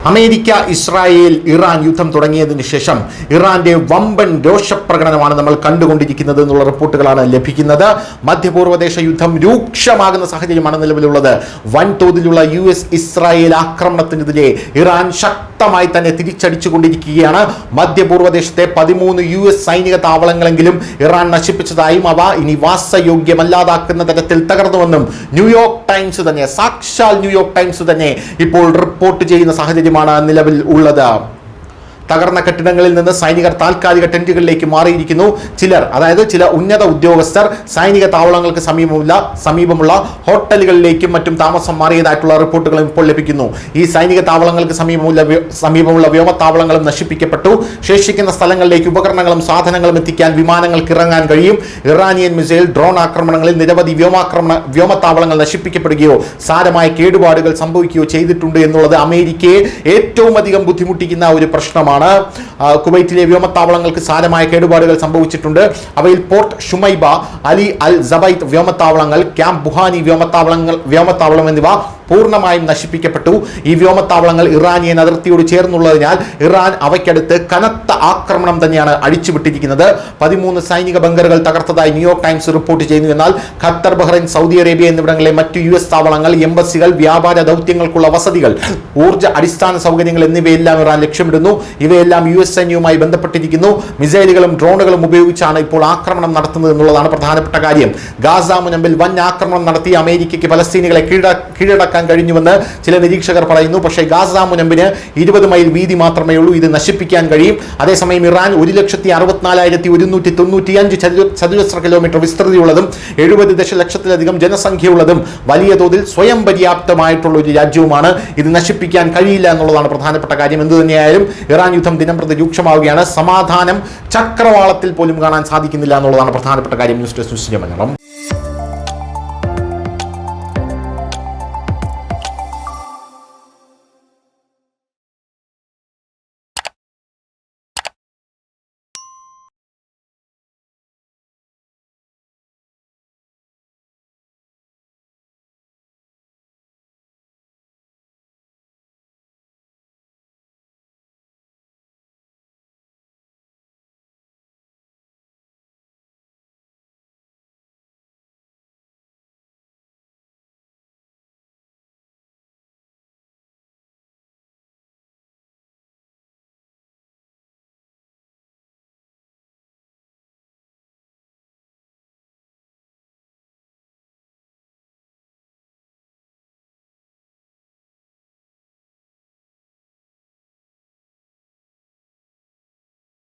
America, Israel, Iran യുദ്ധം തുടങ്ങിയതിനു ശേഷം ഇറാന്റെ വമ്പൻ രോഷപ്രകടനമാണ് നമ്മൾ കണ്ടുകൊണ്ടിരിക്കുന്നത് എന്നുള്ള റിപ്പോർട്ടുകളാണ് ലഭിക്കുന്നത്. മധ്യപൂർവ്വദേശ യുദ്ധം രൂക്ഷമാകുന്ന സാഹചര്യമാണ് നിലവിലുള്ളത്. വൻതോതിലുള്ള ഇസ്രായേൽ ആക്രമണത്തിനെതിരെ ഇറാൻ ശക്തമായി തന്നെ തിരിച്ചടിച്ചുകൊണ്ടിരിക്കുകയാണ്. മധ്യപൂർവ്വദേശത്തെ 13 സൈനിക താവളങ്ങളെങ്കിലും ഇറാൻ നശിപ്പിച്ചതായും അവ ഇനി വാസയോഗ്യമല്ലാതാക്കുന്ന തരത്തിൽ തകർന്നുവെന്നും ന്യൂയോർക്ക് ടൈംസ് തന്നെ, സാക്ഷാൽ ന്യൂയോർക്ക് ടൈംസ് തന്നെ ഇപ്പോൾ റിപ്പോർട്ട് ചെയ്യുന്ന സാഹചര്യം നിലവിൽ ഉള്ളത്. തകർന്ന കെട്ടിടങ്ങളിൽ നിന്ന് സൈനികർ താൽക്കാലിക ടെന്റുകളിലേക്ക് മാറിയിരിക്കുന്നു. ചില ഉന്നത ഉദ്യോഗസ്ഥർ സൈനിക താവളങ്ങൾക്ക് സമീപമുള്ള ഹോട്ടലുകളിലേക്കും മറ്റും താമസം മാറിയതായിട്ടുള്ള റിപ്പോർട്ടുകളും ഇപ്പോൾ ലഭിക്കുന്നു. ഈ സൈനിക താവളങ്ങൾക്ക് സമീപമുള്ള വ്യോമത്താവളങ്ങളും നശിപ്പിക്കപ്പെട്ടു. ശേഷിക്കുന്ന സ്ഥലങ്ങളിലേക്ക് ഉപകരണങ്ങളും സാധനങ്ങളും എത്തിക്കാൻ വിമാനങ്ങൾക്ക് ഇറങ്ങാൻ കഴിയും. ഇറാനിയൻ മിസൈൽ, ഡ്രോൺ ആക്രമണങ്ങളിൽ നിരവധി വ്യോമത്താവളങ്ങൾ നശിപ്പിക്കപ്പെടുകയോ സാരമായ കേടുപാടുകൾ സംഭവിക്കുകയോ ചെയ്തിട്ടുണ്ട് എന്നുള്ളത് അമേരിക്കയെ ഏറ്റവും അധികം ബുദ്ധിമുട്ടിക്കുന്ന ഒരു പ്രശ്നമാണ്. കുവൈറ്റിലെ വ്യോമത്താവളങ്ങൾക്ക് സാരമായ കേടുപാടുകൾ സംഭവിച്ചിട്ടുണ്ട്. അവയിൽ പോർട്ട് ഷുമൈബ, അലി അൽ സബൈത്ത് വ്യോമത്താവളങ്ങൾ, ക്യാമ്പ് ബുഹാനി വ്യോമത്താവളം എന്നിവ പൂർണ്ണമായും നശിപ്പിക്കപ്പെട്ടു. ഈ വ്യോമത്താവളങ്ങൾ ഇറാനിയൻ അതിർത്തിയോട് ചേർന്നുള്ളതിനാൽ ഇറാൻ അവയ്ക്കടുത്ത് കനത്ത ആക്രമണം തന്നെയാണ് അഴിച്ചുവിട്ടിരിക്കുന്നത്. 13 സൈനിക ബങ്കറുകൾ തകർത്തതായി ന്യൂയോർക്ക് ടൈംസ് റിപ്പോർട്ട് ചെയ്യുന്നു. എന്നാൽ ഖത്തർ, ബഹ്റൈൻ, സൗദി അറേബ്യ എന്നിവിടങ്ങളിലെ മറ്റു താവളങ്ങൾ, എംബസികൾ, വ്യാപാര ദൗത്യങ്ങൾക്കുള്ള വസതികൾ, ഊർജ്ജ അടിസ്ഥാന സൗകര്യങ്ങൾ എന്നിവയെല്ലാം ഇറാൻ ലക്ഷ്യമിടുന്നു. ഇവയെല്ലാം സൈന്യവുമായി ബന്ധപ്പെട്ടിരിക്കുന്നു. മിസൈലുകളും ഡ്രോണുകളും ഉപയോഗിച്ചാണ് ഇപ്പോൾ ആക്രമണം നടത്തുന്നത് എന്നുള്ളതാണ് പ്രധാനപ്പെട്ട കാര്യം. ഗാസ മുനമ്പിൽ വൻ ആക്രമണം നടത്തി അമേരിക്കയ്ക്ക് പലസ്തീനികളെ കീഴടക്കാൻ കഴിഞ്ഞുവെന്ന് ചില നിരീക്ഷകർ പറയുന്നു. പക്ഷേ ഗാസ മുനമ്പിന് 20 മൈൽ വീതി മാത്രമേ ഉള്ളൂ. ഇത് നശിപ്പിക്കാൻ കഴിയും. അതേസമയം ഇറാൻ 1,64,195 ചതുരശ്ര കിലോമീറ്റർ വിസ്തൃതിയുള്ളതും 70 ദശലക്ഷത്തിലധികം ജനസംഖ്യയുള്ളതും വലിയ തോതിൽ സ്വയം പര്യാപ്തമായിട്ടുള്ള ഒരു രാജ്യവുമാണ്. ഇത് നശിപ്പിക്കാൻ കഴിയില്ല എന്നുള്ളതാണ് പ്രധാനപ്പെട്ട കാര്യം. എന്തു തന്നെയായാലും ഇറാൻ യുദ്ധം ദിനംപ്രതി രൂക്ഷമാവുകയാണ്. സമാധാനം ചക്രവാളത്തിൽ പോലും കാണാൻ സാധിക്കുന്നില്ല എന്നുള്ളതാണ് പ്രധാനപ്പെട്ട കാര്യം. News desk, news Malayalam.